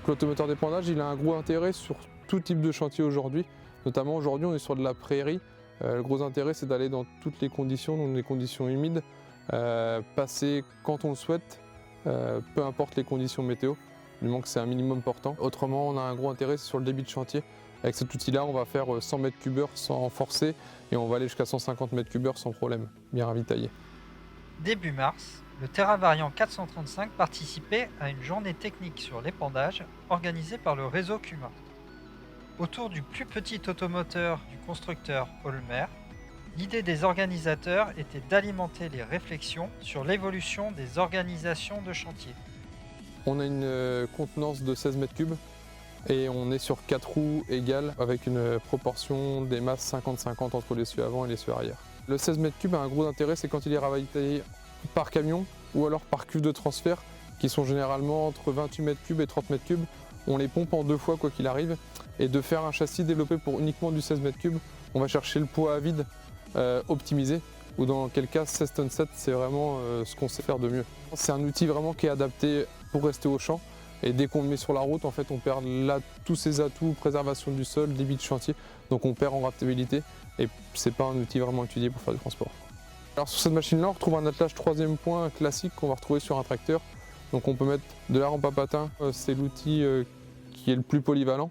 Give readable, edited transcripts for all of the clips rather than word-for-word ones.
L'automoteur d'épandage, il a un gros intérêt sur tout type de chantier aujourd'hui. Notamment aujourd'hui, on est sur de la prairie. Le gros intérêt, c'est d'aller dans toutes les conditions, donc les conditions humides, passer quand on le souhaite, peu importe les conditions météo, du moment que c'est un minimum portant. Autrement, on a un gros intérêt sur le débit de chantier. Avec cet outil-là, on va faire 100 m3 sans forcer et on va aller jusqu'à 150 m3 sans problème, bien ravitaillé. Début mars, le TerraVariant 435 participait à une journée technique sur l'épandage organisée par le réseau CUMA. Autour du plus petit automoteur du constructeur Holmer, l'idée des organisateurs était d'alimenter les réflexions sur l'évolution des organisations de chantier. On a une contenance de 16 m3 et on est sur 4 roues égales avec une proportion des masses 50-50 entre l'essieu avant et l'essieu arrière. Le 16 m3 a un gros intérêt, c'est quand il est ravitaillé par camion ou alors par cuve de transfert qui sont généralement entre 28 m3 et 30 m3. On les pompe en 2 fois quoi qu'il arrive et de faire un châssis développé pour uniquement du 16 m3, on va chercher le poids à vide optimisé ou dans quel cas 16 tonnes 7 c'est vraiment ce qu'on sait faire de mieux. C'est un outil vraiment qui est adapté pour rester au champ et dès qu'on le met sur la route en fait on perd là tous ses atouts, préservation du sol, débit de chantier, donc on perd en rentabilité et c'est pas un outil vraiment étudié pour faire du transport. Alors sur cette machine-là, on retrouve un attelage 3e point classique qu'on va retrouver sur un tracteur. Donc on peut mettre de la rampe à patins, c'est l'outil qui est le plus polyvalent.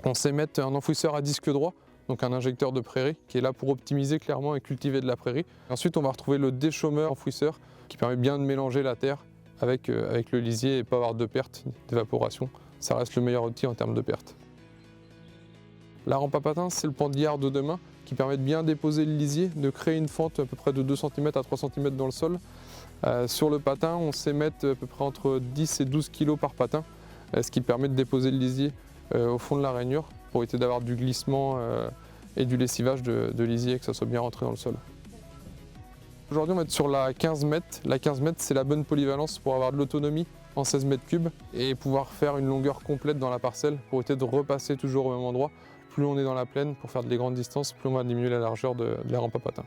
On sait mettre un enfouisseur à disque droit, donc un injecteur de prairie, qui est là pour optimiser clairement et cultiver de la prairie. Ensuite on va retrouver le déchaumeur enfouisseur, qui permet bien de mélanger la terre avec le lisier et pas avoir de perte d'évaporation. Ça reste le meilleur outil en termes de perte. La rampe à patins, c'est le pendillard de demain qui permet de bien déposer le lisier, de créer une fente à peu près de 2 cm à 3 cm dans le sol. Sur le patin, on sait mettre à peu près entre 10 et 12 kg par patin, ce qui permet de déposer le lisier au fond de la rainure pour éviter d'avoir du glissement et du lessivage de lisier, que ça soit bien rentré dans le sol. Aujourd'hui, on va être sur la 15 mètres. La 15 mètres, c'est la bonne polyvalence pour avoir de l'autonomie en 16 m3 et pouvoir faire une longueur complète dans la parcelle pour éviter de repasser toujours au même endroit. Plus on est dans la plaine pour faire des grandes distances, plus on va diminuer la largeur de la rampe à patins.